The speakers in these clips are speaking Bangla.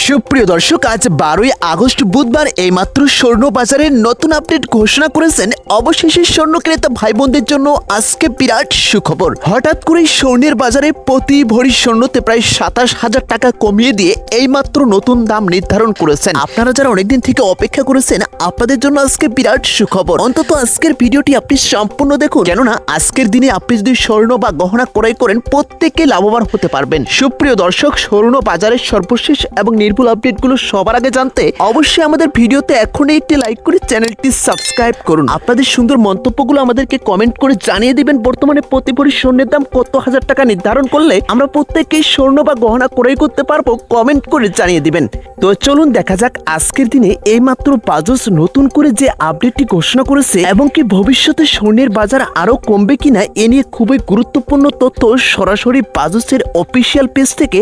সুপ্রিয় দর্শক, আজ 12ই আগস্ট বুধবার এইমাত্র স্বর্ণ বাজারের নতুন আপডেট ঘোষণা করেছেন। অবশেষে স্বর্ণ ক্রেতা ভাই বোনদের জন্য আজকে বিরাট সুখবর। হঠাৎ করে স্বর্ণের বাজারে প্রতি ভরি স্বর্ণতে প্রায় 27,000 টাকা কমিয়ে দিয়ে এইমাত্র নতুন দাম নির্ধারণ করেছেন। আপনারা যারা অনেকদিন থেকে অপেক্ষা করেছেন, আপনাদের জন্য আজকে বিরাট সুখবর। অন্তত আজকের ভিডিওটি আপনি সম্পূর্ণ দেখুন, কেননা আজকের দিনে আপনি যদি স্বর্ণ বা গহনা ক্রয় করেন প্রত্যেকে লাভবান হতে পারবেন। সুপ্রিয় দর্শক, স্বর্ণ বাজারের সর্বশেষ এবং নির্ভুল আপডেটগুলো সবার আগে জানতে অবশ্যই আমাদের ভিডিওতে এখনই একটি লাইক করে চ্যানেলটি সাবস্ক্রাইব করুন। আপনাদের সুন্দর মন্তব্যগুলো আমাদেরকে কমেন্ট করে জানিয়ে দিবেন। বর্তমানে প্রতি ভরি স্বর্ণের দাম কত হাজার টাকা নির্ধারণ করলে আমরা প্রত্যেকেই স্বর্ণ বা গহনা ক্রয় করতে পারবো, কমেন্ট করে জানিয়ে দিবেন। তো চলুন দেখা যাক আজকের দিনে এইমাত্র বাজস নতুন করে যে আপডেটটি ঘোষণা করেছে এবং কি ভবিষ্যতে স্বর্ণের বাজার আরো কমবে কিনা এ নিয়ে খুবই গুরুত্বপূর্ণ তথ্য সরাসরি বাজসের অফিসিয়াল পেজ থেকে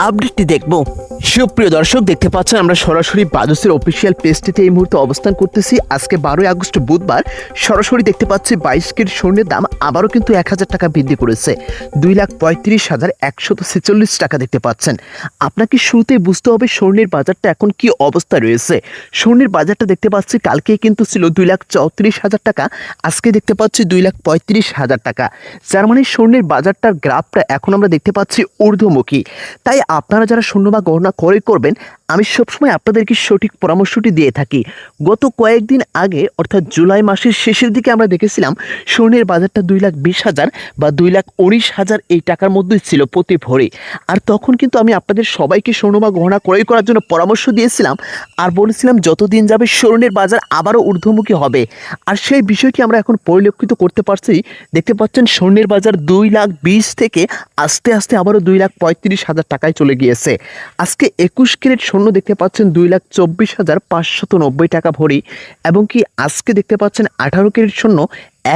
আপডেটটি দেখব। সুপ্রিয় দর্শক, দেখতে পাচ্ছেন আমরা সরাসরি বাজসের অফিসিয়াল পেজটিতে এই মুহূর্তে অবস্থান করতেছি। আজকে 12ই আগস্ট বুধবার সরাসরি দেখতে পাচ্ছি 22 ক্যারেট স্বর্ণের দাম আবারও কিন্তু 1,000 টাকা বৃদ্ধি করেছে। 2,35,146 টাকা দেখতে পাচ্ছেন। আপনাকে শুরুতেই বুঝতে হবে স্বর্ণের বাজারটা এখন কি অবস্থা রয়েছে। স্বর্ণের বাজারটা দেখতে পাচ্ছি কালকে কিন্তু ছিল 2,34,000 টাকা, আজকে দেখতে পাচ্ছি 2,35,000 টাকা। যার মানে স্বর্ণের বাজারটার গ্রাফটা এখন আমরা দেখতে পাচ্ছি ঊর্ধ্বমুখী। তাই আপনারা যারা স্বর্ণ বা গহনা ক্রয় করবেন, আমি সবসময় আপনাদেরকে সঠিক পরামর্শটি দিয়ে থাকি। গত কয়েকদিন আগে অর্থাৎ জুলাই মাসের শেষের দিকে আমরা দেখেছিলাম স্বর্ণের বাজারটা 2,20,000 বা 2,19,000 এই টাকার মধ্যেই ছিল প্রতি ভরি। আর তখন কিন্তু আমি আপনাদের সবাইকে স্বর্ণ বা গহনা ক্রয় করার জন্য পরামর্শ দিয়েছিলাম আর বলেছিলাম যতদিন যাবে স্বর্ণের বাজার আবারও ঊর্ধ্বমুখী হবে। আর সেই বিষয়টি আমরা এখন পরিলক্ষিত করতে পারছি। দেখতে পাচ্ছেন স্বর্ণের বাজার 2,20,000 থেকে আস্তে আস্তে আবারও 2,35,000 টাকায় চলে গিয়েছে। আজকে 21 ক্যারেট স্বর্ণ দেখতে পাচ্ছেন 2,24,590 টাকা ভরি, এবং কি আজকে দেখতে পাচ্ছেন 18 ক্যারেট স্বর্ণ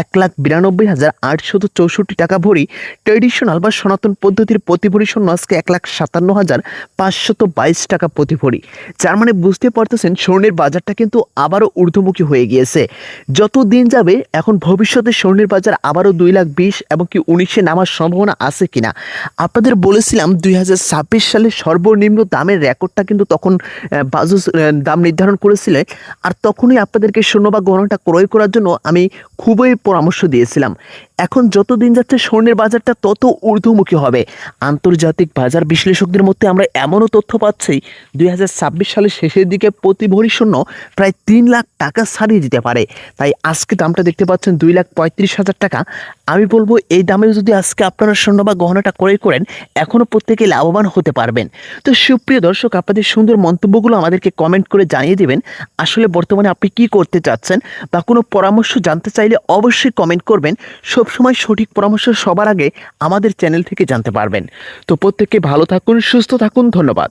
1,92,864 টাকা ভরি। ট্রেডিশনাল বা সনাতন পদ্ধতির প্রতি ভরি স্বর্ণ আজকে 1,57,522 টাকা প্রতি ভরি। যার মানে বুঝতে পারতেছেন স্বর্ণের বাজারটা কিন্তু আবারও ঊর্ধ্বমুখী হয়ে গিয়েছে। যত দিন যাবে এখন ভবিষ্যতে স্বর্ণের বাজার আবারও 2,20,000 এবং কি 19,000 নামার সম্ভাবনা আছে কিনা। আপনাদের বলেছিলাম 2026 সালে সর্বনিম্ন দামের রেকর্ডটা কিন্তু তখন বাজস দাম নির্ধারণ করেছিলেন। আর তখনই আপনাদেরকে স্বর্ণ বা গহনাটা ক্রয় করার জন্য আমি খুবই পরামর্শ দিয়েছিলাম। এখন যত দিন যাচ্ছে স্বর্ণের বাজারটা তত ঊর্ধ্বমুখী হবে। আন্তর্জাতিক বাজার বিশ্লেষকদের মধ্যে আমরা এমনও তথ্য পাচ্ছি 2026 সালের শেষের দিকে প্রতি ভরি স্বর্ণ প্রায় 3 লাখ টাকা ছাড়িয়ে দিতে পারে। তাই আজকে দামটা দেখতে পাচ্ছেন 2,35,000 টাকা। আমি বলবো এই দামে যদি আজকে আপনারা স্বর্ণ বা গহনাটা ক্রয় করেন এখনও প্রত্যেকে লাভবান হতে পারবেন। তো সুপ্রিয় দর্শক, আপনাদের সুন্দর মন্তব্যগুলো আমাদেরকে কমেন্ট করে জানিয়ে দেবেন। আসলে বর্তমানে আপনি কি করতে চাচ্ছেন বা কোনো পরামর্শ জানতে চাইলে অবশ্যই কমেন্ট করবেন। সবসময় সঠিক পরামর্শ সবার আগে আমাদের চ্যানেল থেকে জানতে পারবেন। তো প্রত্যেকে ভালো থাকুন, সুস্থ থাকুন, ধন্যবাদ।